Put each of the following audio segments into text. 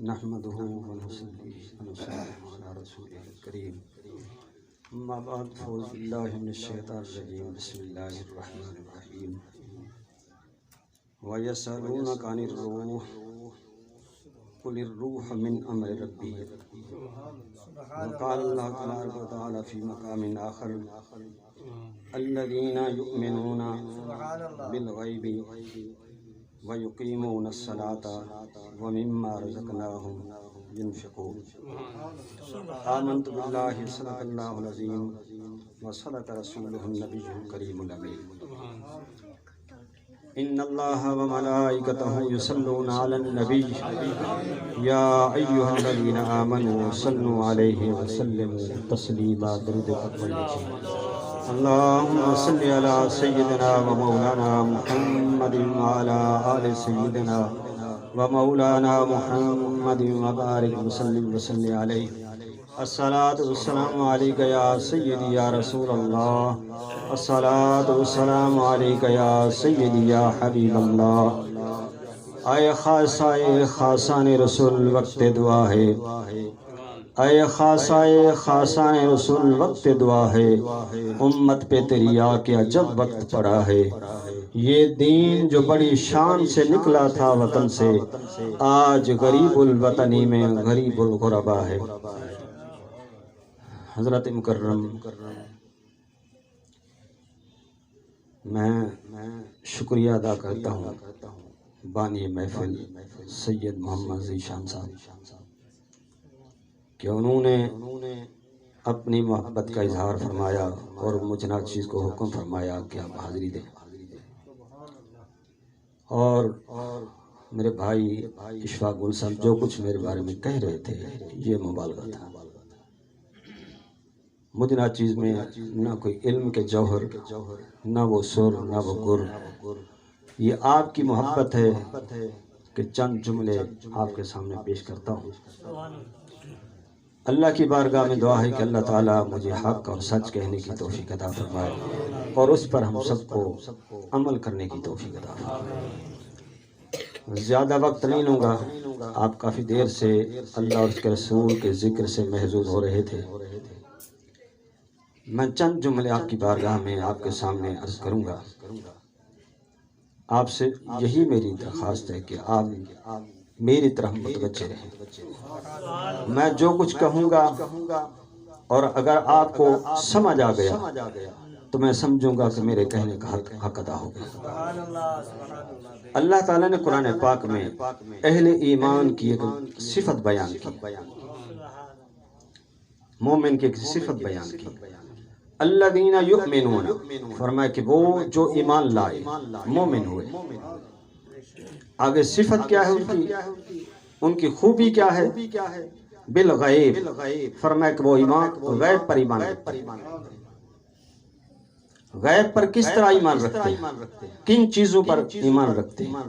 نحمده ونصلي ونسلم على رسوله الكريم اما بعد فاعوذ بالله من الشيطان الرجيم بسم الله الرحمن الرحيم ويسألونك عن الروح قل الروح من امر ربي وقال الله تبارك وتعالى في مقام آخر الذين يؤمنون بالغيب ويقيمون الصلاة ومما رزقناهم ينفقون آمنت بالله صدق الله العظيم وصدق رسوله النبي الكريم الأمين إن الله وملائكته يصلون على النبي يا أيها الذين آمنوا صلوا عليه وسلموا تسليما درود اللهم صل على سيدنا ومولانا محمد وعلى آل سيدنا ومولانا محمد وبارك وسلم عليه الصلاة والسلام عليك يا سيدي يا رسول الله الصلاة والسلام عليك يا سيدي يا حبيب الله اے خاصان رسول وقت دعا ہے اے خاصان رسول وقت دعا ہے امت پہ تیری آ کے عجب وقت پڑا ہے یہ دین جو بڑی شان سے نکلا تھا وطن سے آج غریب الوطنی میں غریب الغربا ہے حضرت مکرم میں شکریہ ادا کرتا ہوں بانی محفل سید محمد ذیشان صاحب کہ انہوں نے اپنی محبت کا اظہار فرمایا اور مجھے چیز کو حکم فرمایا کہ آپ حاضری دیں اور میرے بھائی اشفاق گل صاحب جو کچھ میرے بارے میں کہہ رہے تھے یہ مبالغہ تھا مجھے چیز میں نہ کوئی علم کے جوہر نہ وہ سر نہ وہ گر یہ آپ کی محبت ہے کہ چند جملے آپ کے سامنے پیش کرتا ہوں اللہ کی بارگاہ میں دعا ہے کہ اللہ تعالیٰ مجھے حق اور سچ کہنے کی توفیق عطا فرمائے اور اس پر ہم سب کو عمل کرنے کی توفیق عطا فرمائے زیادہ وقت نہیں لوں گا آپ کافی دیر سے اللہ اور اس کے رسول کے ذکر سے محظوظ ہو رہے تھے میں چند جملے آپ کی بارگاہ میں آپ کے سامنے عرض کروں گا آپ سے یہی میری درخواست ہے کہ آپ میری طرف متوجہ رہیں میں جو کچھ کہوں گا اور اگر آپ کو سمجھ آ گیا تو میں سمجھوں گا کہ میرے کہنے کا حق ادا ہو گیا اللہ تعالیٰ نے قرآن پاک میں اہل ایمان کی ایک صفت بیان کی مومن کی ایک صفت بیان کی الذین یؤمنون فرمایا کہ وہ جو ایمان لائے مومن ہوئے آگے صفت کیا ہے ان کی خوبی کیا ہے بالغیب فرمایا کہ وہ ایمان غیب پر ایمان رکھتے غیب پر کس طرح ایمان رکھتے ہیں کن چیزوں پر ایمان رکھتے ہیں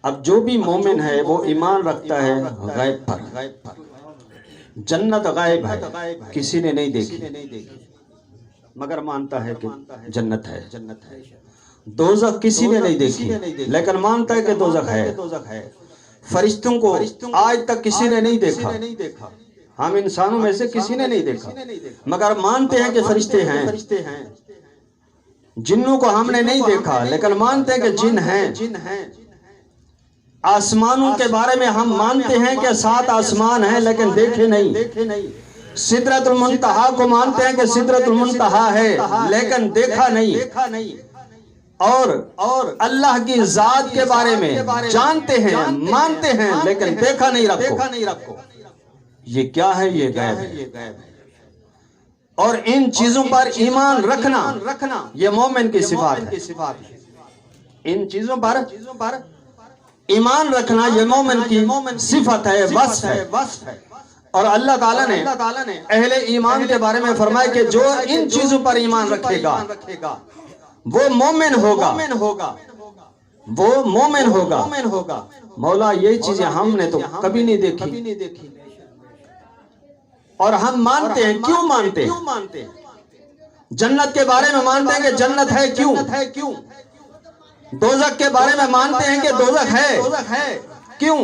اب جو بھی مومن ہے وہ ایمان رکھتا ہے غیب پر جنت غائب ہے کسی نے نہیں دیکھی مگر مانتا ہے کہ جنت ہے دوزخ کسی نے نہیں دیکھی لیکن مانتا ہے کہ دوزخ ہے فرشتوں کو آج تک کسی نے نہیں دیکھا ہم انسانوں میں سے کسی نے نہیں دیکھا مگر مانتے ہیں کہ فرشتے ہیں جنوں کو ہم نے نہیں دیکھا لیکن مانتے ہیں کہ جن ہیں آسمانوں کے بارے میں ہم مانتے ہیں کہ 7 آسمان ہیں لیکن دیکھے نہیں سدرۃ المنتہا کو مانتے ہیں کہ سدرۃ المنتہا ہے لیکن دیکھا نہیں اور اللہ کی ذات کے بارے میں جانتے ہیں مانتے ہیں لیکن دیکھا نہیں رکھو یہ کیا ہے یہ غیب ہے اور ان چیزوں پر ایمان رکھنا یہ مومن کی صفات ہے ان چیزوں پر ایمان رکھنا یہ مومن کی صفت ہے وصف ہے اور اللہ تعالیٰ نے اہل ایمان کے بارے میں فرمایا کہ جو ان چیزوں پر ایمان رکھے گا وہ مومن ہوگا مولا یہ چیزیں ہم نے تو کبھی نہیں دیکھی اور ہم مانتے ہیں کیوں مانتے ہیں جنت کے بارے میں مانتے ہیں کہ جنت ہے کیوں دوزخ کے بارے میں مانتے ہیں کہ دوزخ ہے کیوں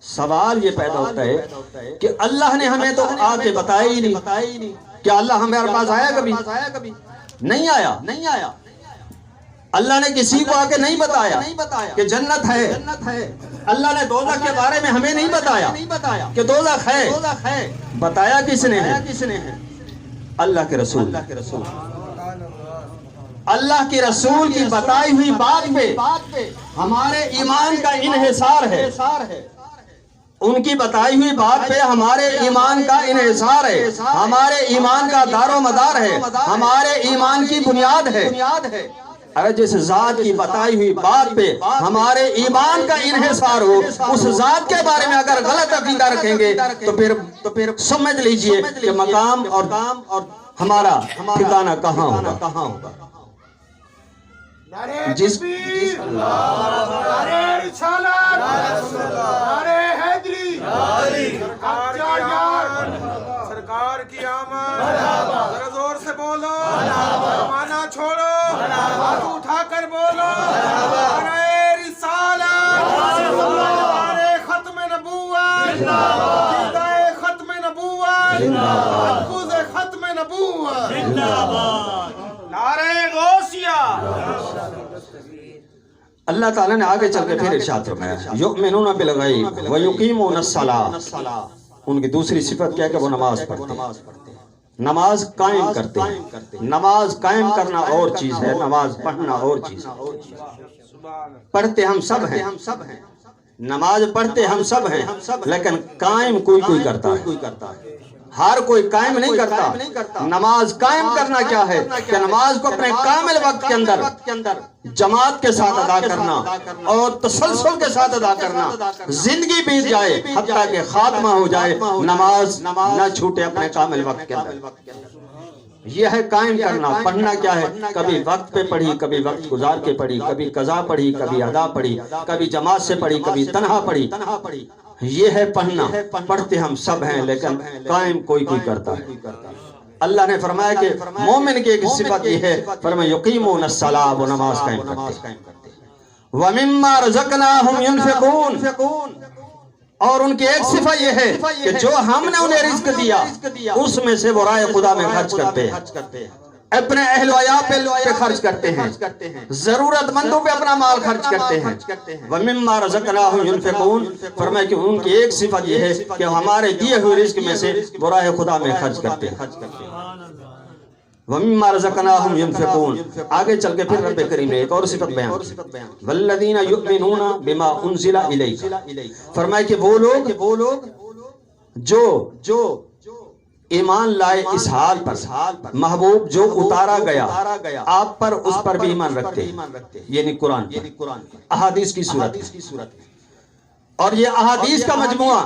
سوال یہ پیدا ہوتا ہے کہ اللہ نے ہمیں تو آ کے بتایا ہی نہیں. کیا اللہ ہمارے پاس آیا کبھی؟ نہیں آیا. اللہ نے کسی کو آ کے نہیں بتایا کہ جنت ہے. اللہ نے دوزخ کے بارے میں ہمیں نہیں بتایا کہ دوزخ ہے. بتایا کس نے ہے؟ اللہ کے رسول. اللہ کے رسول کی بتائی ہوئی بات پہ ہمارے ایمان کا انحصار ہے. ان کی بتائی ہوئی بات پہ ہمارے ایمان کا انحصار ہے. ہمارے ایمان کا دار و مدار ہے. ہمارے ایمان کی بنیاد ہے. اگر جس ذات کی بتائی ہوئی بات پہ ہمارے ایمان کا انحصار ہو، اس ذات کے بارے میں اگر غلط عقیدہ رکھیں گے تو پھر سمجھ لیجئے کہ مقام اور ہمارا ٹھکانہ کہاں ہوگا. جس سرکار کی آمد، ذرا زور سے بولو، مانا چھوڑو، ہاتھ اٹھا کر بولو، نعرہ رسالت، نعرہ ختم نبوت، عقیدہ ختم نبوت، تحفظ ختم نبوت، نعرہ غوثیہ. اللہ تعالیٰ نے آگے چل کے پھر ارشاد فرمایا یؤمنون بالغیب ویقیمون الصلاۃ. ان کی دوسری صفت کیا ہے کہ وہ نماز پڑھتے ہیں، نماز قائم کرتے ہیں. نماز قائم کرنا اور چیز ہے، نماز پڑھنا اور چیز ہے. پڑھتے ہم سب ہیں، نماز پڑھتے ہم سب ہیں، لیکن قائم کوئی کرتا ہے. ہر کوئی قائم نہیں کرتا. نماز قائم کرنا کیا ہے کہ نماز کو اپنے کامل وقت کے اندر جماعت کے ساتھ ادا کرنا اور تسلسل کے ساتھ ادا کرنا. زندگی بیت جائے حتیٰ کہ خاتمہ ہو جائے، نماز نہ چھوٹے اپنے کامل وقت کے اندر. یہ ہے قائم کرنا. پڑھنا کیا ہے؟ کبھی وقت پہ پڑھی، کبھی وقت گزار کے پڑھی، کبھی قضا پڑھی، کبھی ادا پڑھی، کبھی جماعت سے پڑھی، کبھی تنہا پڑھی. یہ ہے پڑھنا. پڑھتے ہم سب ہیں لیکن قائم کوئی کرتا ہے. اللہ نے فرمایا کہ مومن کی ایک صفت یہ ہے، فرمایا یقیمون الصلاۃ، وہ نماز قائم کرتے ہیں. وَمِمَّا رَزَقْنَاهُمْ يُنْفِقُونَ. اور ان کی ایک صفت یہ ہے کہ جو ہم نے انہیں رزق دیا اس میں سے وہ راہ خدا میں خرچ کرتے ہیں. اپنے اہل و عیال پہ خرچ کرتے ہیں، ضرورت مندوں پہ اپنا مال خرچ کرتے ہیں. وَمِمَّا رَزَقْنَاهُمْ يُنْفِقُونَ. فرمایا کہ ان کی ایک صفت یہ ہے کہ ہمارے دیے ہوئے رزق میں سے وہ راہ خدا میں خرچ کرتے ہیں. وَمِمَّا رَزَقْنَاهُمْ يُنْفِقُونَ. آگے چل کے پھر رب کریم نے ایک اور صفت بیان کی، وَالَّذِينَ يُؤْمِنُونَ بِمَا أُنزِلَ إِلَيْكَ. فرمایا کہ وہ لوگ جو ایمان لائے اس حال پر، محبوب جو اتارا گیا آپ پر، اس پر بھی ایمان رکھتے ہیں. یعنی قرآن، احادیث کی صورت. اور یہ احادیث کا مجموعہ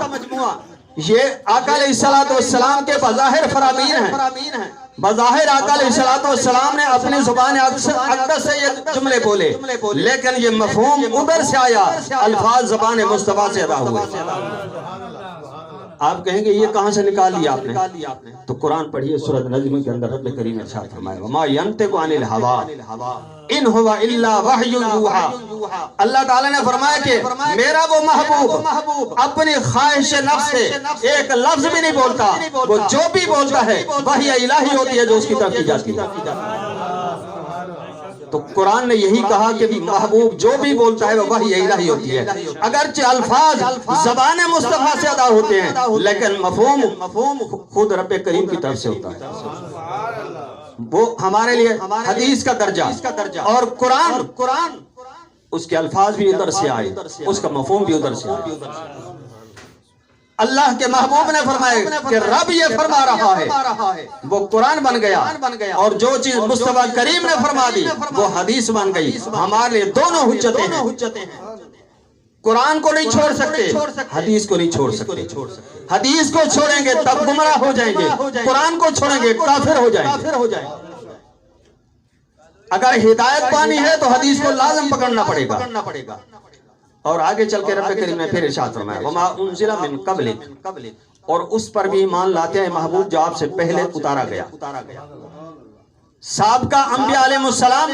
یہ آقا علیہ الصلوۃ والسلام کے بظاہر فرامین ہیں. بظاہر آقا علیہ الصلوۃ والسلام نے اپنی زبان اقدس سے یہ جملے بولے، لیکن یہ مفہوم ادھر سے آیا، الفاظ زبان مصطفیٰ سے ادا ہوئے. آپ کہیں گے یہ کہاں سے نکال لیا آپ نے؟ تو قرآن پڑھیے سورۃ نجم کے اندر رب کریم نے ارشاد فرمایا وما ينطق عن الهوى ان هو الا وحی یوحى. اللہ تعالی نے فرمایا کہ میرا وہ محبوب اپنی خواہش نفس سے ایک لفظ بھی نہیں بولتا، وہ جو بھی بولتا ہے وحی الہی ہوتی ہے جو اس کی طرف کی جاتی ہے. تو قرآن نے یہی کہا کہ محبوب جو بھی بولتا ہے وہ وحی الہی ہوتی ہے. اگرچہ الفاظ زبان مصطفیٰ سے ادا ہوتے ہیں لیکن مفہوم خود رب کریم کی طرف سے ہوتا ہے. وہ ہمارے لیے حدیث کا درجہ اور قرآن اس کے الفاظ بھی ادھر سے آئے، اس کا مفہوم بھی ادھر سے آئے. اللہ کے محبوب نے فرمایا کہ رب یہ فرما رہا ہے، وہ قرآن بن گیا، اور جو چیز مصطفیٰ کریم نے فرما دی وہ حدیث بن گئی. ہمارے لیے دونوں حجتیں ہیں. قرآن کو نہیں چھوڑ سکتے، حدیث کو نہیں چھوڑ سکتے. حدیث کو چھوڑیں گے تب گمراہ ہو جائیں گے، قرآن کو چھوڑیں گے کافر ہو جائیں گے. اگر ہدایت پانی ہے تو حدیث کو لازم پکڑنا پڑے گا. اور آگے چل کے رب کریم نے پھر ارشاد فرمایا وما انزل من قبلک. اور اس پر بھی ایمان لاتے ہیں محبوب جو آپ سے پہلے اتارا گیا. سابقہ انبیاء علیہ السلام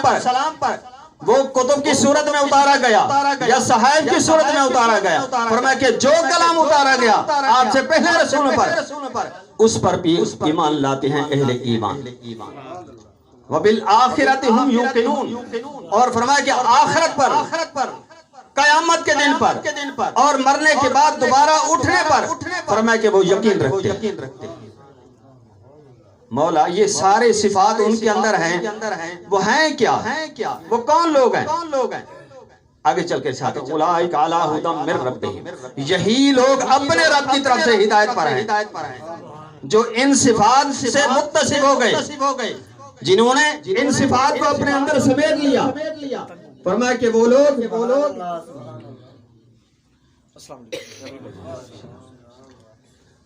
پر وہ کتب کی صورت میں اتارا گیا یا صحائف کی صورت میں اتارا گیا، فرمایا کہ جو کلام اتارا گیا آپ سے پہلے رسولوں پر اس پر بھی ایمان لاتے ہیں اہل ایمان۔ وَبِالْآخِرَةِ هُمْ يُوقِنُونَ، اور فرمایا کہ آخرت پر، قیامت کے دن پر اور مرنے کے بعد دوبارہ اٹھنے پر فرمایا کہ وہ یقین رکھتے ہیں۔ مولا یہ سارے صفات ان کے اندر ہیں، وہ ہیں کیا؟ وہ کون لوگ ہیں؟ آگے چل کے ساتھ اولئک علی ھدی من ربہم، یہی لوگ اپنے رب کی طرف سے ہدایت پر ہیں جو ان صفات سے متصف ہو گئے، جنہوں نے ان صفات کو اپنے اندر سمیٹ لیا۔ فرمایا کہ وہ لوگ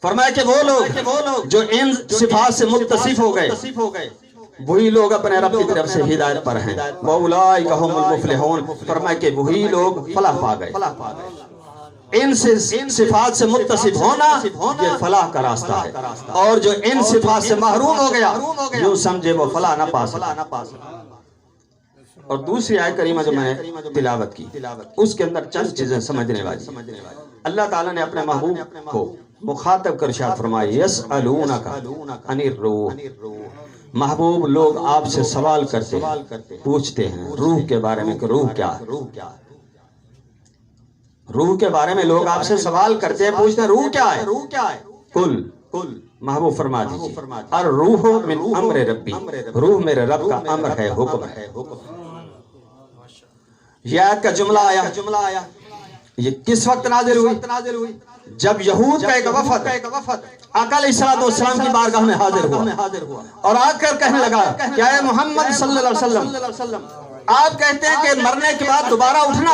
فرمایا کہ وہ لوگ جو ان صفات سے متصف ہو گئے وہی لوگ اپنے رب کی طرف سے ہدایت پر ہیں۔ وَأُولَئِكَ هُمُ الْمُفْلِحُونَ، فرمایا کہ وہی لوگ فلاح پا گئے۔ ان صفات سے متصف ہونا یہ فلاح کا راستہ ہے، اور جو ان صفات سے محروم ہو گیا یوں سمجھے وہ فلاح نہ پا سکتا۔ اور دوسری آیت کریمہ جو میں نے تلاوت کی اس کے اندر چند چیزیں سمجھنے والی۔ اللہ تعالیٰ نے اپنے محبوب کو مخاطب کر ارشاد فرمایا یسألونک عن الروح، محبوب لوگ آپ سے سوال کرتے پوچھتے ہیں روح کے بارے میں کہ روح کیا ہے، روح کے بارے میں لوگ آپ سے سوال کرتے ہیں پوچھتے ہیں روح کیا ہے؟ کل محبوب فرما دیجئے الروح من امر ربی، روح میرے رب کا امر ہے، حکم ہے۔ یہ آیت کا جملہ آیا، یہ کس وقت نازل ہوئی؟ جب یہود کا ایک وفد آقا علیہ السلام کی بارگاہ میں حاضر ہوا اور آ کر کہنے لگا کہ اے محمد صلی اللہ علیہ وسلم، آپ کہتے ہیں کہ مرنے کے بعد دوبارہ اٹھنا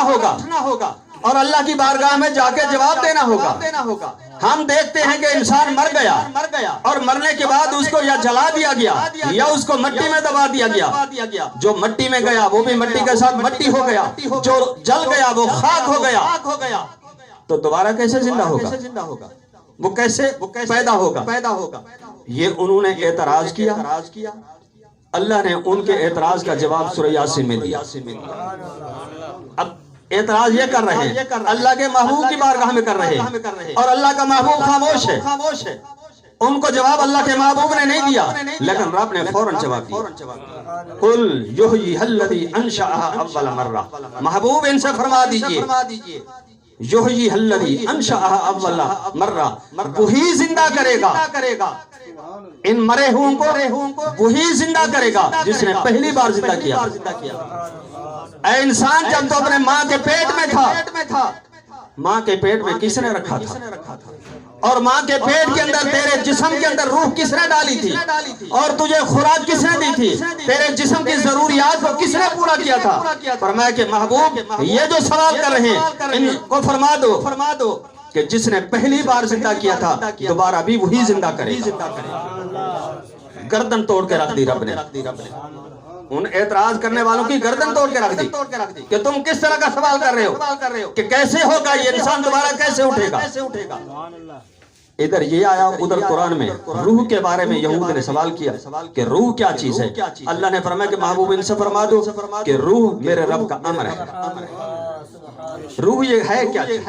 ہوگا اور اللہ کی بارگاہ میں جا کے جواب دینا ہوگا۔ ہم دیکھتے ہیں کہ انسان مر گیا اور مرنے کے بعد اس کو یا جلا دیا گیا یا اس کو مٹی میں دبا دیا گیا، جو مٹی میں گیا وہ بھی مٹی کے ساتھ مٹی ہو گیا، جو جل گیا وہ خاک ہو گیا، تو دوبارہ کیسے زندہ ہوگا؟ وہ کیسے پیدا ہوگا؟ یہ انہوں نے اعتراض کیا، اللہ نے ان کے اعتراض کا جواب سورہ یاسین میں دیا۔ اب اعتراض یہ کر رہے ہیں، اللہ کے محبوب کی بارگاہ میں کر رہے ہیں اور اللہ کا محبوب خاموش ہے، ان کو جواب اللہ کے محبوب نے نہیں دیا، لیکن رب نے فوراً جواب دیا قل یحییھا الذی انشأھا اول مرہ، محبوب ان سے فرما دیجئے یحییھا الذی انشأھا اول مرہ، وہی زندہ کرے گا ان مرے ہوں کو، وہی زندہ کرے گا جس نے پہلی بار زندہ کیا۔ اے انسان جب تو اپنے ماں کے پیٹ میں تھا، ماں کے پیٹ میں کس نے رکھا تھا؟ اور ماں کے پیٹ کے اندر تیرے جسم کے اندر روح کس نے ڈالی تھی؟ اور تجھے خوراک کس نے دی تھی؟ تیرے جسم کی ضروریات کو کس نے پورا کیا تھا؟ فرمایا کہ محبوب یہ جو سوال کر رہے ہیں ان کو فرما دو کہ جس نے پہلی بار زندہ کیا تھا دوبارہ بھی وہی زندہ کرے گا۔ گردن توڑ کے رکھ دی رب نے، ان اعتراض کرنے والوں کی گردن توڑ کے رکھ دی کہ تم کس طرح کا سوال کر رہے ہو کہ کیسے ہوگا یہ انسان دوبارہ کیسے اٹھے گا؟ ادھر یہ آیا، ادھر قرآن میں روح کے بارے میں یہود نے سوال کیا کہ روح کیا چیز ہے؟ اللہ نے فرمایا کہ محبوب ان سے فرما دو کہ روح میرے رب کا امر ہے۔ روح یہ ہے کیا چیز؟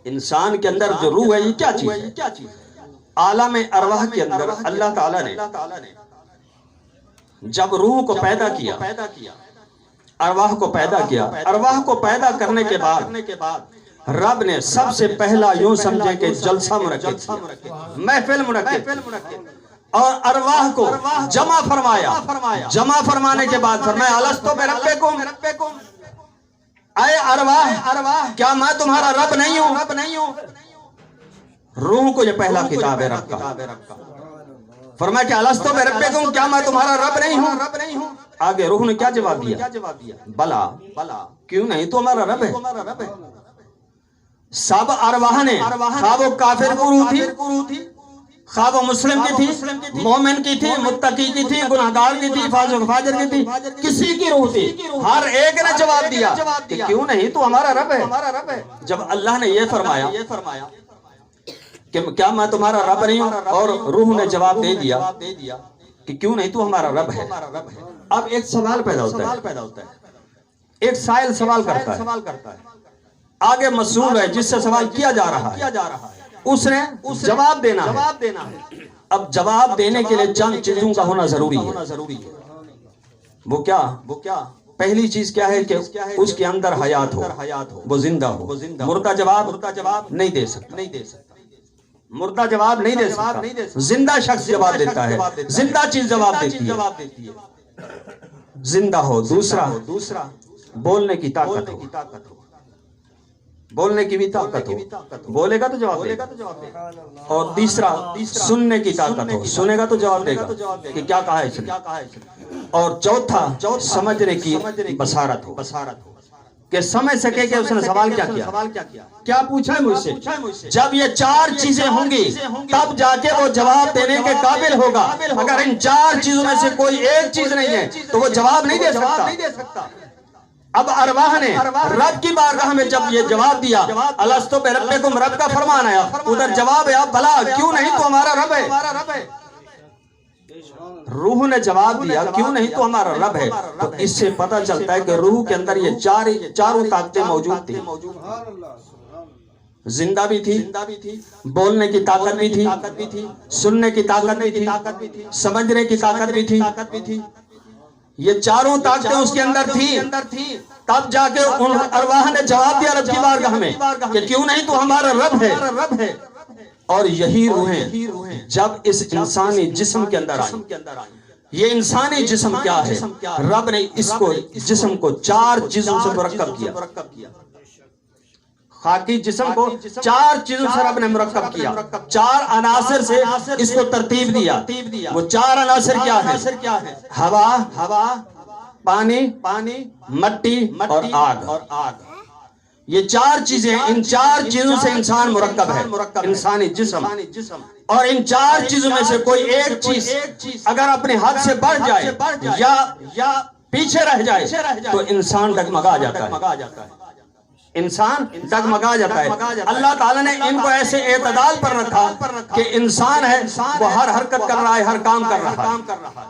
انسان کے اندر جو روح ہے یہ کیا چیز ہے؟ عالم ارواح کے اندر اللہ تعالیٰ نے جب روح کو پیدا کیا، ارواح کو پیدا کیا، ارواح کو پیدا کرنے کے بعد رب نے سب سے پہلا یوں سمجھے کہ جلسہ منعقد کیا، محفل منعقد، اور ارواح کو جمع فرمایا، جمع فرمانے کے بعد فرمایا الستو بربکم، اے ارواح کیا میں تمہارا رب نہیں ہوں؟ روح کو یہ پہلا خطاب ہے رب کا، فرمایا کہ الستو بربکم، کیا میں تمہارا رب نہیں ہوں؟ آگے روح نے کیا جواب دیا؟ بلا، کیوں نہیں تو ہمارا رب ہے۔ سب ارواح نے، خواہ وہ کافر کی روح تھی، خواہ وہ مسلم کی تھی، مومن کی تھی، متقی کی تھی، گناہگار کی تھی، فاجر کی تھی، کسی کی روح تھی، ہر ایک نے جواب دیا کہ کیوں نہیں تو ہمارا رب ہے۔ جب اللہ نے یہ فرمایا کہ کیا میں تمہارا رب نہیں ہوں، اور روح نے جواب دے دیا کہ کیوں نہیں تو ہمارا رب ہے. اب ایک سوال پیدا ہوتا ہے, ایک سائل سوال کرتا ہے, آگے مسئول ہے جس سے سوال کیا جا رہا ہے, اس نے جواب دینا ہے. اب جواب دینے کے لیے چند چیزوں کا ہونا ضروری ہے. وہ کیا پہلی چیز کیا ہے کہ اس کے اندر حیات ہو, وہ زندہ ہو. مردہ جواب نہیں دے سکتا, مردہ جواب نہیں دے سکتا. زندہ شخص جواب دیتا ہے, زندہ چیز جواب دیتی ہے. زندہ ہو. دوسرا بولنے کی طاقت ہو, بولنے کی بھی طاقت ہو, بولے گا تو جواب دے گا. اور تیسرا سننے کی طاقت ہو, سنے گا تو جواب دے گا کہ کیا کہا ہے اس نے. اور چوتھا سمجھنے کی بصارت ہو, کہ سمجھ سکے کہ اس نے سوال کیا پوچھا ہے مجھ سے. جب یہ چار چیزیں ہوں گی تب جا کے وہ جواب دینے کے قابل ہوگا. اگر ان چار چیزوں میں سے کوئی ایک چیز نہیں ہے تو وہ جواب نہیں دے سکتا. اب ارواح نے رب کی بارگاہ میں جب یہ جواب دیا, الستو بربکم, رب کا فرمان آیا, ادھر جواب ہے بلا کیوں نہیں تو ہمارا رب ہے. روح نے جواب دیا کیوں نہیں تو ہمارا رب ہے. تو اس سے پتہ چلتا ہے کہ روح کے اندر یہ چاروں طاقتیں موجود تھیں. زندہ بھی تھی, بولنے کی طاقت بھی تھی, سننے کی طاقت بھی تھی, سمجھنے کی طاقت بھی تھی. یہ چاروں طاقتیں اس کے اندر تھی. تب جا کے ان ارواح نے جواب دیا رب کی بارگاہ میں کہ کیوں نہیں تو ہمارا رب ہے. اور یہی روحیں جب اس انسانی جسم کے اندر آئی, یہ انسانی جسم کیا ہے, رب نے اس کو جسم کو چار چیزوں سے مرکب کیا. خاکی جسم کو چار چیزوں سے رب نے مرکب کیا, چار عناصر سے اس کو ترتیب دیا. وہ چار عناصر کیا ہے؟ ہوا, پانی, مٹی اور آگ. یہ چار چیزیں, ان چار چیزوں سے انسان مرکب ہے, انسانی جسم. اور ان چار چیزوں میں سے کوئی ایک چیز اگر اپنے حد سے بڑھ جائے یا پیچھے رہ جائے تو انسان ڈگمگا جاتا ہے. اللہ تعالیٰ نے ان کو ایسے اعتدال پر رکھا کہ انسان ہے وہ ہر حرکت کر رہا ہے, ہر کام کر رہا ہے.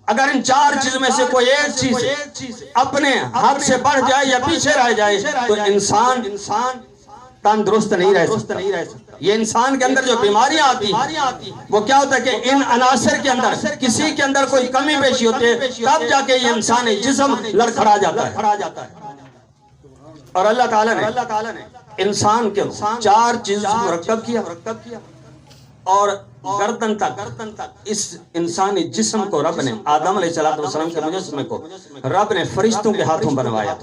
اگر ان چار چیزوں میں سے کوئی ایک چیز اپنے حد سے بڑھ جائے یا پیچھے رہ جائے تو انسان تندرست نہیں رہ سکتا. یہ انسان کے اندر جو بیماریاں آتی ہیں وہ کیا ہوتا ہے کہ ان عناصر کے اندر کسی کے اندر کوئی کمی بیشی ہوتی ہے, تب جا کے یہ انسانی جسم لڑکھڑا جاتا ہے. اور اللہ تعالیٰ نے انسان کے چار چیزوں سے مرکب کیا. اور گردن تک اس انسانی جسم کو رب نے آدم علیہ السلام کے مجسمے کو رب نے فرشتوں کے ہاتھوں بنوایا.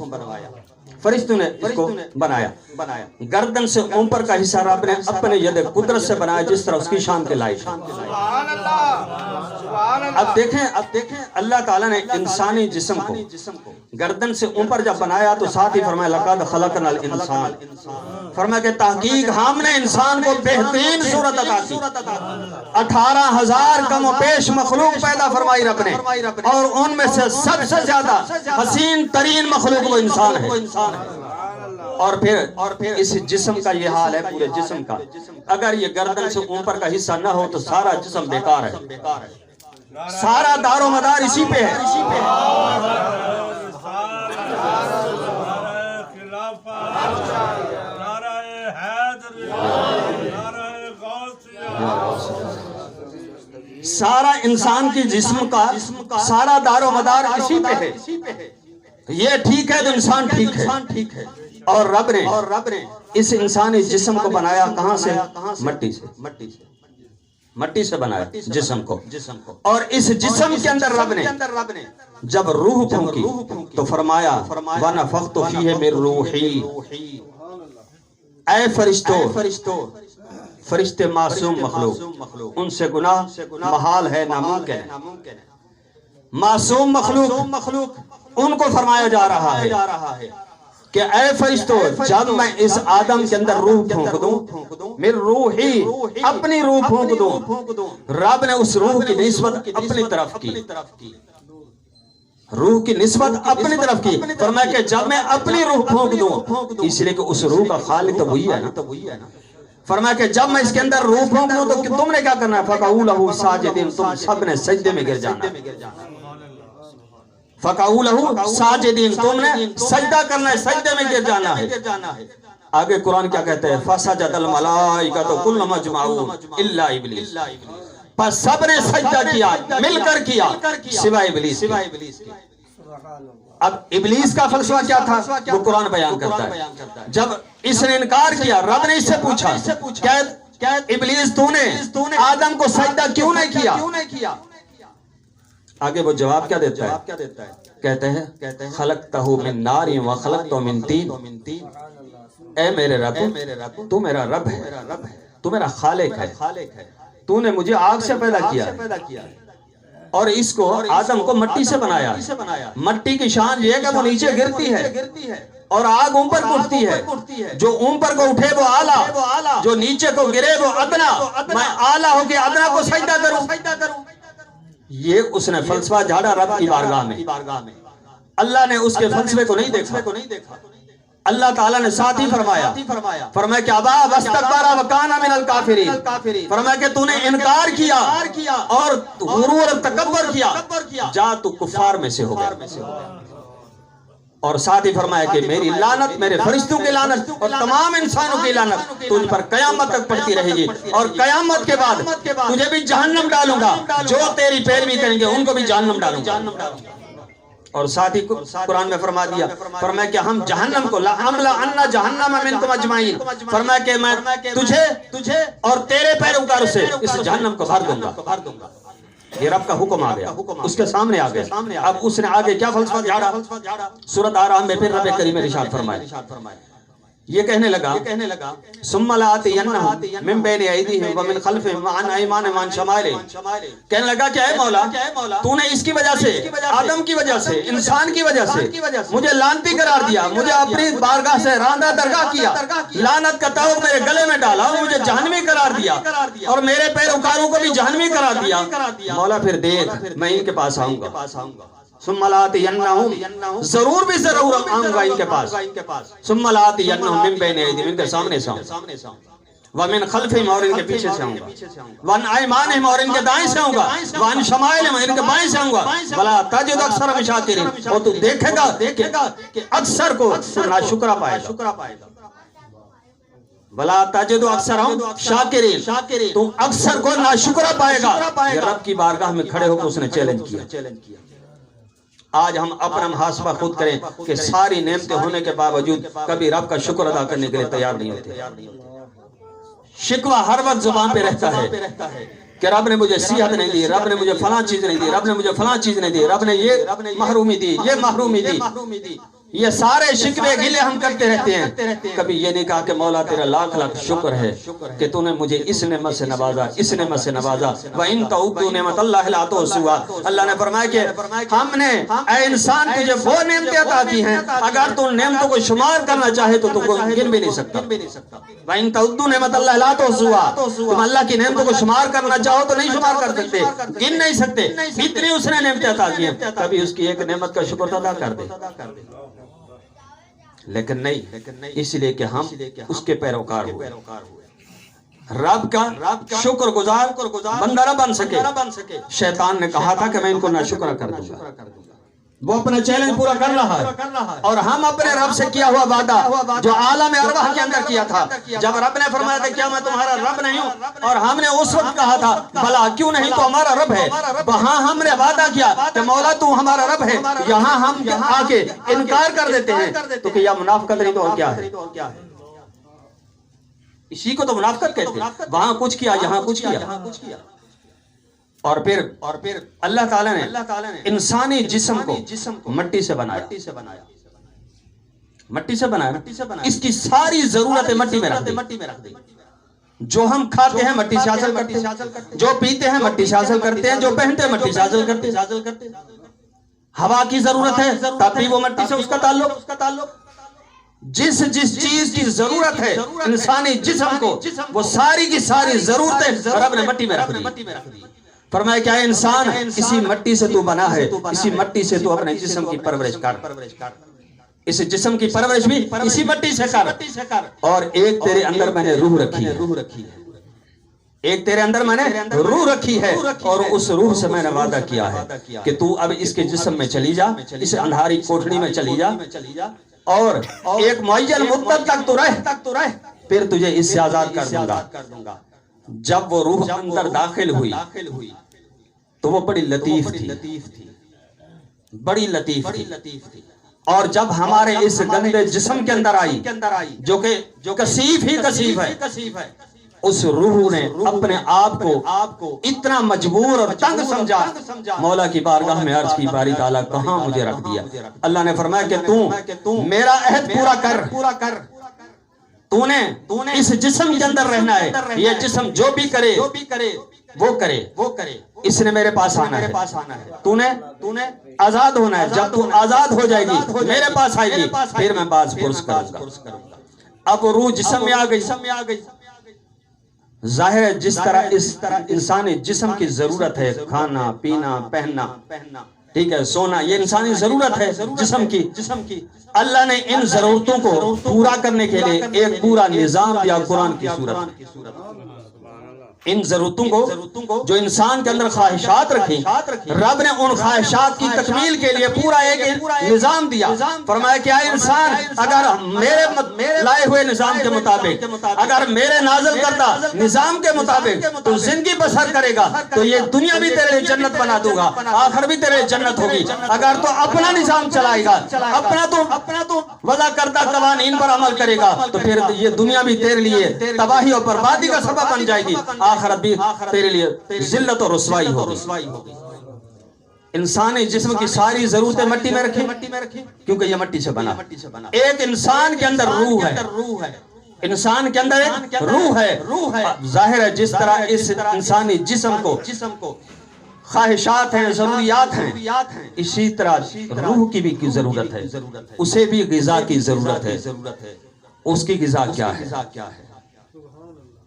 فرشتوں نے اس کو بنایا. گردن سے اوپر کا حصہ رب نے اپنے ید قدرت سے بنایا, جس طرح اس کی شان کے لائق. اب دیکھیں اللہ تعالیٰ نے انسانی جسم کو گردن سے اوپر جب بنایا تو ساتھ ہی فرمایا لقد خلقنا الانسان, فرمایا کہ تحقیق ہم نے انسان کو بہترین صورت عطا کی. 18,000 کم و پیش مخلوق پیدا فرمائی رب نے, اور ان میں سے سب سے زیادہ حسین ترین مخلوق وہ انسان ہے. اور پھر اس جسم کا یہ حال ہے, پورے جسم کا, اگر یہ گردن سے اوپر کا حصہ نہ ہو تو سارا جسم بیکار ہے, سارا دار و مدار اسی پہ ہے. سارا انسان کی جسم کا سارا دار و مدار اسی پہ ہے. یہ ٹھیک ہے تو انسان ٹھیک ہے. اور رب نے اس انسانی جسم کو بنایا کہاں سے؟ مٹی سے بنایا جسم کو. اور اس جسم کے اندر رب نے جب روح پھونکی تو فرمایا وَنَفَخْتُ فِيهِ مِن رُوحِي. اے فرشتے معصوم مخلوق, ان سے گناہ محال ہے, ناممکن ہے. معصوم مخلوق ان کو فرمایا جا رہا ہے کہ اے فرشتوں, جب میں اس آدم کے اندر روح پھونک دوں, میری روحی اپنی روح پھونک دوں, رب نے اس روح کی نسبت اپنی طرف کی. روح کی نسبت اپنی طرف کی. فرمایا کہ جب میں اپنی روح پھونک دوں, اس لیے کہ اس روح کا خالق تو وہی ہے نا, فرمایا کہ جب میں اس کے اندر روح پھونکوں تو تم نے کیا کرنا ہے فقعوا لہ ساجدین تم سب نے سجدے میں گر جانا فقعوا لہ ساجدین تم نے سجدہ کرنا ہے سجدے میں گر جانا ہے آگے قرآن کیا کہتے ہیں فسجد الملائکۃ کلهم اجمعون الا ابلیس پس سب نے سجدہ کیا مل کر کیا سوائے ابلیس اب ابلیس کا فلسفہ کیا تھا وہ قرآن بیان کرتا ہے جب اس نے انکار کیا رب نے اس سے پوچھا کیا ابلیس تو نے آدم کو سجدہ کیوں نہیں کیا آگے وہ جواب کیا دیتا ہے کہتے ہیں خلقتہ من نار و خلقتہ من طین اے میرے رب تو میرا رب ہے تو میرا خالق ہے تو نے مجھے آگ سے پیدا کیا اور اس کو آدم کو مٹی سے بنایا مٹی کی شان یہ ہے کہ وہ نیچے گرتی ہے اور آگ اوپر اٹھتی ہے جو اوپر کو اٹھے وہ اعلیٰ جو نیچے کو گرے وہ ادنا میں اعلیٰ ہو کے ادنا کو سجدہ کروں یہ اس نے فلسفہ جھاڑا رب کی بارگاہ میں اللہ نے اس کے فلسفے کو نہیں دیکھا اللہ تعالیٰ نے ساتھ ہی فرمایا کہ ابا واستکبر وکان من الکافرین فرمایا کہ تو نے انکار کیا اور غرور اور تکبر کیا جا تو کفار میں سے ہو گیا اور ساتھ ہی فرمایا کہ میری لعنت میرے فرشتوں کی لعنت اور تمام انسانوں کی لعنت تجھ پر قیامت تک پڑتی رہے گی اور قیامت کے بعد تجھے بھی جہنم ڈالوں گا جو تیری پیروی کریں گے ان کو بھی جہنم ڈالوں گا اور ساتھ ہی قرآن میں فرمایا کہ ہم جہنم کو لَأَمْلَأَنَّ جَهَنَّمَ مِنْكُمْ أَجْمَعِينَ فرمایا کہ میں تجھے اور تیرے پیروکاروں سے اس جہنم کو بھر دوں گا یہ رب کا حکم آ گیا اس کے سامنے آ گیا اب اس نے آگے کیا فلسفہ جھاڑا سورۃ آرام میں پھر رب کریم نے ارشاد فرمایا یہ کہنے لگا ثم لآتینہم من بین ایدیہم ومن خلفہم وعن ایمانہم وعن شمائلہم کہنے لگا کہ اے مولا تو نے اس کی وجہ سے آدم کی وجہ سے انسان کی وجہ سے مجھے لعنتی قرار دیا مجھے اپنی بارگاہ سے راندہ درگاہ کیا لعنت کا توق میرے گلے میں ڈالا اور مجھے جہنمی قرار دیا اور میرے پیروکاروں کو بھی جہنمی قرار دیا مولا پھر دیکھ میں ان کے پاس آؤں گا ثم لآتینہم ضرور بھی ضرور آؤں گا ان کے پاس ثم لآتینہم من بین ایدیہم ان کے سامنے سے آؤں ومن خلفہم اور ان کے پیچھے سے آؤں گا وعن ایمانہم اور ان کے دائیں سے آؤں گا وعن شمائلہم ان کے بائیں سے آؤں گا ولا تجد اکثرہم شاکرین اور تو دیکھے گا کہ اکثر کو ناشکرا پائے گا ولا تجد اکثرہم شاکرین تم اکثر کو ناشکرا پائے گا یہ رب کی بارگاہ میں کھڑے ہو کے اس نے چیلنج کیا آج ہم اپنا محاسبہ خود کریں کہ ساری نعمتیں ہونے کے باوجود کبھی رب کا شکر ادا کرنے کے لیے تیار نہیں ہوتے شکوہ ہر وقت زبان پہ رہتا ہے کہ رب نے مجھے صحت نہیں دی رب نے مجھے فلاں چیز نہیں دی رب نے مجھے فلاں چیز نہیں دی رب نے یہ محرومی دی یہ محرومی دی یہ سارے شکوے گلے ہم کرتے رہتے ہیں کبھی یہ نہیں کہا کہ مولا تیرا لاکھ لاکھ شکر ہے کہ تو نے مجھے اس نعمت سے نوازا وَإِن تَعُدُّوا نِعْمَتَ اللَّهِ لَا تُحْصُوهَا اللہ نے فرمایا کہ ہم نے اے انسان تجھے وہ نعمتیں عطا کی ہیں اگر تو نعمتوں کو شمار کرنا چاہے تو کو گن بھی نہیں سکتا وَإِن تَعُدُّوا نِعْمَتَ اللَّهِ لَا تُحْصُوهَا تم اللہ کی نعمتوں کو شمار کرنا چاہو تو نہیں شمار کر سکتے گن نہیں سکتے اتنی اس نے نعمتیں عطا کی ہیں کبھی اس کی ایک نعمت کا شکر ادا کر دے لیکن نہیں اس لیے کہ ہم اس کے پیروکار ہوئے رب کا شکر گزار بندہ نہ بن سکے شیطان نے کہا تھا کہ میں ان کو ناشکرا کر دوں گا وہ اپنا چیلنج پورا کر رہا ہے اور ہم اپنے رب سے کیا ہوا وعدہ جو عالم ارواح کے اندر کیا تھا جب رب نے فرمایا تھا کیا میں تمہارا رب نہیں ہوں اور ہم نے اس وقت کہا تھا بھلا کیوں نہیں تو ہمارا رب ہے وہاں ہم نے وعدہ کیا کہ مولا تو ہمارا رب ہے یہاں ہم آ کے انکار کر دیتے ہیں تو کیا منافقت نہیں تو اور کیا ہے اسی کو تو منافقت کہتے ہیں وہاں کچھ کیا یہاں کچھ کیا اور پھر اللہ تعالیٰ نے انسانی جسم کو مٹی سے بنایا اس کی ساری ضرورتیں مٹی میں رکھ دی جو ہم کھاتے ہیں مٹی سے حاصل کرتے ہیں جو پیتے ہیں مٹی سے حاصل کرتے ہیں جو پہنتے ہیں مٹی سے حاصل کرتے ہیں ہوا کی ضرورت ہے تب بھی وہ مٹی سے اس کا تعلق جس چیز کی ضرورت ہے انسانی جسم کو وہ ساری کی ساری ضرورتیں رب نے مٹی میں رکھ دی فرمایا کیا انسان اسی مٹی سے تو بنا ہے اسی مٹی سے تو اپنے جسم کی پرورش کر اس جسم کی پرورش بھی اسی مٹی سے کر، اور ایک تیرے اندر میں نے روح رکھی ہے، ایک تیرے اندر میں نے روح رکھی ہے، اور اس روح سے میں نے وعدہ کیا ہے کہ تو اب اس کے جسم میں چلی جا، اس اندھاری کوٹھڑی میں چلی جا، اور ایک معین مدت تک تو رہ، پھر تجھے اس سے آزاد کر دوں گا۔ جب وہ روح اندر داخل ہوئی تو وہ بڑی لطیف تھی، بڑی لطیف تھی، اور جب ہمارے اس گندے جسم کے اندر آئی جو کہ کثیف ہی کثیف ہے، اس روح نے اپنے آپ کو اتنا مجبور اور تنگ سمجھا، مولا کی بارگاہ میں عرض کی باری تعالیٰ کہاں مجھے رکھ دیا؟ اللہ نے فرمایا کہ تو میرا عہد پورا کر، تو نے اس جسم کے اندر رہنا ہے، یہ جسم جو بھی کرے وہ کرے، اس نے میرے پاس آنا ہے، تو نے آزاد ہونا ہے، جب تو آزاد ہو جائے گی میرے پاس آئے گی، پھر میں باز پرس کروں گا۔ اب روح جسم میں آ گئی، ظاہر ہے جس طرح انسانی جسم کی ضرورت ہے، کھانا پینا پہننا، ٹھیک ہے، سونا، یہ انسانی ضرورت ہے جسم کی، اللہ نے ان ضرورتوں کو پورا کرنے کے لیے ایک پورا نظام دیا قرآن کی صورت۔ ان ضرورتوں کو جو انسان کے اندر خواہشات رکھی، رب نے ان خواہشات کی تکمیل کے لیے پورا ایک نظام دیا۔ فرمایا کہ اے انسان، اگر میرے لائے ہوئے نظام کے مطابق، اگر میرے نازل کردہ نظام کے مطابق تو زندگی بسر کرے گا تو یہ دنیا بھی تیرے لیے جنت بنا دوں گا، آخر بھی تیرے لیے جنت ہوگی۔ اگر تو اپنا نظام چلائے گا، اپنا تو وضع کردہ قوانین پر عمل کرے گا، تو پھر یہ دنیا بھی تیرے لیے تباہی اور بربادی کا سبب بن جائے گی، آخرت بھی تیرے لیے ذلت اور رسوائی ہوگی۔ انسانی جسم کی ساری ضرورتیں مٹی میں رکھی، کیونکہ یہ مٹی سے بنا۔ ایک انسان کے اندر روح ہے، انسان کے اندر ایک روح ہے۔ ظاہر ہے جس طرح اس انسانی جسم کو خواہشات ہیں، ضروریات ہیں، اسی طرح روح کی بھی ضرورت ہے، اسے بھی غذا کی ضرورت ہے۔ اس کی غذا کیا ہے؟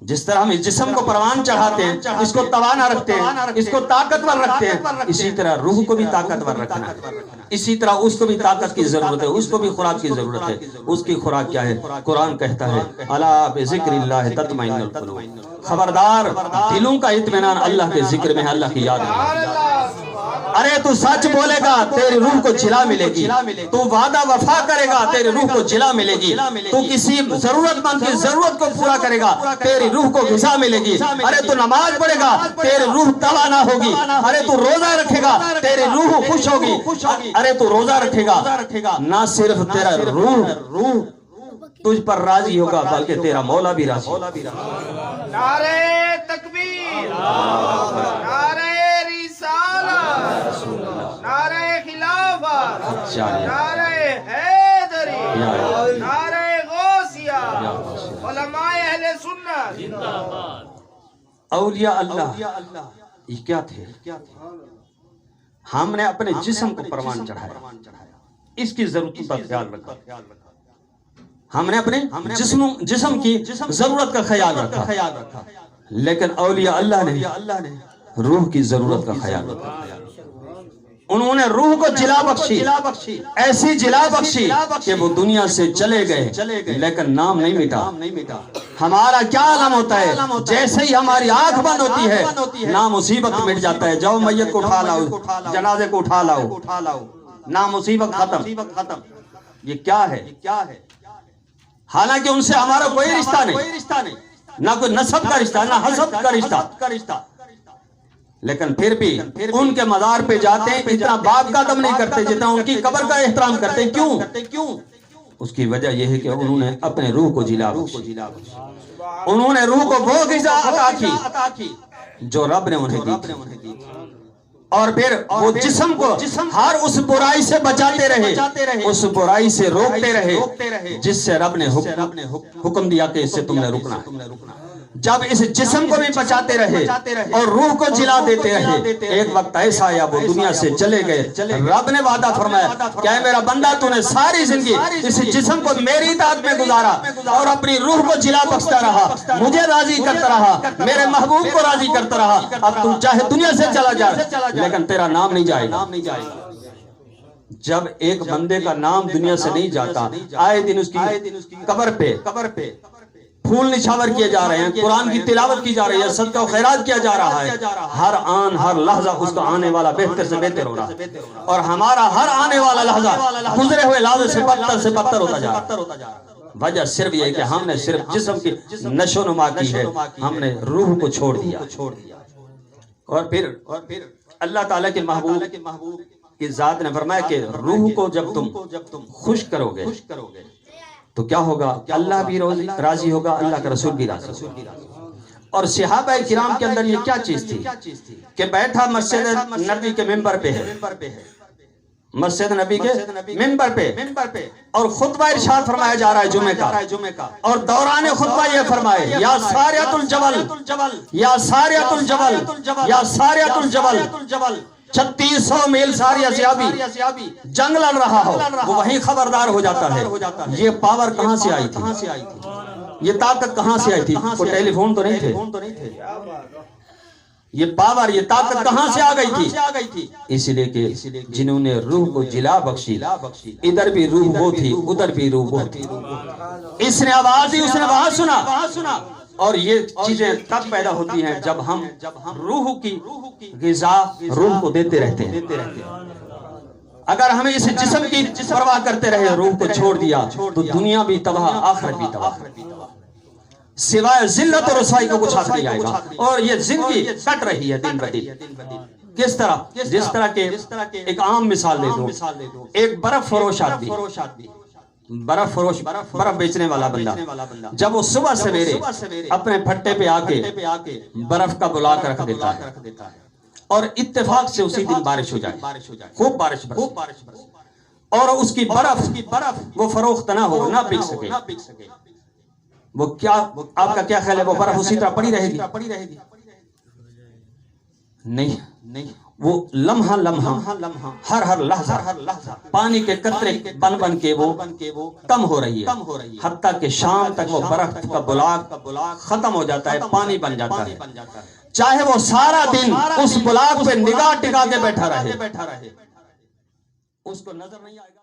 جس طرح ہم اس جسم کو پروان چڑھاتے ہیں، اس کو توانا رکھتے ہیں، اس کو طاقتور رکھتے ہیں، اسی طرح روح کو بھی طاقتور رکھنا ہے، اسی طرح اس کو بھی طاقت کی ضرورت ہے، اس کو بھی خوراک کی ضرورت ہے۔ اس کی خوراک کیا ہے؟ قرآن کہتا ہے الا بذکر اللہ تطمئن القلوب، خبردار دلوں کا اطمینان اللہ کے ذکر میں ہے، اللہ کی یاد میں۔ ارے تو سچ بولے گا تیری روح کو جلا ملے گی، تو وعدہ وفا کرے گا تیری روح کو جلا ملے گی، تو کسی ضرورت مند کی ضرورت کو پورا کرے گا تیری روح کو غذا ملے گی۔ ارے تو نماز پڑھے گا تیری روح توانا ہوگی، ارے تو روزہ رکھے گا تیری روح خوش ہوگی، ارے تو روزہ رکھے گا نہ صرف تیرا روح تجھ پر راضی ہوگا بلکہ تیرا مولا بھی راضی ہوگا۔ نعرہ تکبیر، نعرہ رسالت، نعرہ خلافت، نعرہ حیدری، نعرہ غوثیہ، علماء اہل سنت۔ اولیاء اللہ یہ کیا تھے؟ ہم نے اپنے جسم کو پروان چڑھایا، اس کی ضرورتوں کا خیال رکھا، ہم نے اپنے جسم کی ضرورت کا خیال رکھا، لیکن اولیاء اللہ نے روح کی ضرورت کا خیال رکھا۔ انہوں نے روح کو جلا بخشی، ایسی جلا بخشی کہ وہ دنیا سے چلے گئے لیکن نام نہیں مٹا۔ ہمارا کیا عالم ہوتا ہے؟ جیسے ہی ہماری آنکھ بند ہوتی ہے نام مصیبت مٹ جاتا ہے، جاؤ میت کو اٹھا لاؤ، جنازے کو اٹھا لاؤ، نام مصیبت ختم۔ یہ کیا ہے؟ حالانکہ ان سے ہمارا کوئی رشتہ نہیں، نہ کوئی نسب کا رشتہ، نہ حسب کا رشتہ، لیکن پھر بھی ان کے مزار پہ جاتے ہیں، اتنا باپ کا دم نہیں کرتے جتنا ان کی قبر کا احترام کرتے ہیں۔ کیوں؟ اس کی وجہ یہ ہے کہ انہوں نے اپنے روح کو جلا بخشی، انہوں نے روح کو وہ غذا عطا کی جو رب نے انہیں دی، اور پھر وہ جسم کو ہر اس برائی سے بچاتے رہے، اس برائی سے روکتے رہے جس سے رب نے حکم دیا کہ اس سے تم نے رکنا ہے۔ جب اس جسم کو بھی بچاتے رہے اور روح کو جلا دیتے رہے، ایک وقت ایسا آیا وہ دنیا سے چلے گئے۔ رب نے وعدہ فرمایا کہ اے میرا بندہ تو نے ساری زندگی اس جسم کو میری اطاعت میں گزارا اور اپنی روح کو جلا بخشتا رہا، مجھے راضی کرتا رہا، میرے محبوب کو راضی کرتا رہا۔ اب تو چاہے دنیا سے چلا جائے لیکن تیرا نام نہیں جائے گا۔ جب ایک بندے کا نام دنیا سے نہیں جاتا، آئے دن اس کی قبر پہ پھول نچھاور کیے جا رہے ہیں، قرآن کی تلاوت کی جا رہی ہے، صدقہ و خیرات کیا جا رہا ہے، ہر آن ہر لحظہ اس کا آنے والا بہتر سے بہتر ہو رہا ہے، اور ہمارا ہر آنے والا لحظہ گزرے ہوئے لحظے سے بدتر ہوتا جا رہا ہے۔ وجہ صرف یہ ہے کہ ہم نے صرف جسم کی نشو نما کی ہے، ہم نے روح کو چھوڑ دیا۔ اور پھر اللہ تعالیٰ کے محبوب کی ذات نے فرمایا کہ روح کو جب تم خوش کرو گے تو کیا ہوگا؟ اللہ بھی راضی ہوگا، اللہ کا رسول بھی راضی ہوگا۔ اور صحابہ کرام کے اندر یہ کیا چیز تھی کہ بیٹھا مسجد نبی کے ممبر پہ ہے، مسجد نبی کے ممبر پہ، اور خطبہ ارشاد فرمایا جا رہا ہے جمعہ کا، اور دوران خطبہ یہ فرمائے یا ساریۃ الجبل یا ساریۃ الجبل یا ساریۃ الجبل، 3600 میل ساریہ سے ابھی جنگ لڑ رہا ہو، وہ وہیں خبردار ہو جاتا ہے۔ یہ پاور کہاں سے آئی تھی؟ یہ طاقت کہاں سے آئی تھی؟ کوئی ٹیلی فون تو نہیں تھے، یہ پاور یہ طاقت کہاں سے آ گئی تھی؟ اس لیے کہ جنہوں نے روح کو جلا بخشی، ادھر بھی روح وہ تھی ادھر بھی روح وہ تھی، اس نے آواز دی اس نے وہاں سنا۔ اور یہ چیزیں تب پیدا ہوتی ہیں جب ہم روح کی غذا روح کو دیتے رہتے ہیں۔ اگر ہمیں اس جسم کی پرواہ کرتے رہے، روح کو چھوڑ دیا تو دنیا بھی تباہ آخرت بھی تباہ، سوائے ذلت اور رسوائی کو کچھ حاصل نہیں آئے گا۔ اور یہ زندگی کٹ رہی ہے دن بدن، کس طرح؟ جس طرح کے ایک عام مثال دے دو، ایک برف فروش آدمی، برف بیچنے والا بندہ، جب وہ صبح سویرے اپنے پھٹے پہ آ کے برف کا بلاک رکھ دیتا ہے، اور اتفاق سے اسی دن بارش ہو جائے، خوب بارش برسے، اور اس کی برف وہ فروخت نہ ہو، نہ بک سکے، وہ کیا آپ کا کیا خیال ہے؟ وہ برف اسی طرح پڑی رہے گی؟ نہیں، وہ لمحہ ہر لحظہ پانی کے قطرے بن کے وہ کم ہو رہی ہے، حتیٰ کہ شام تک وہ برف کا بلاک ختم ہو جاتا ہے، پانی بن جاتا ہے، چاہے وہ سارا دن اس بلاک پہ نگاہ ٹکا کے بیٹھا رہے، اس کو نظر نہیں آئے گا۔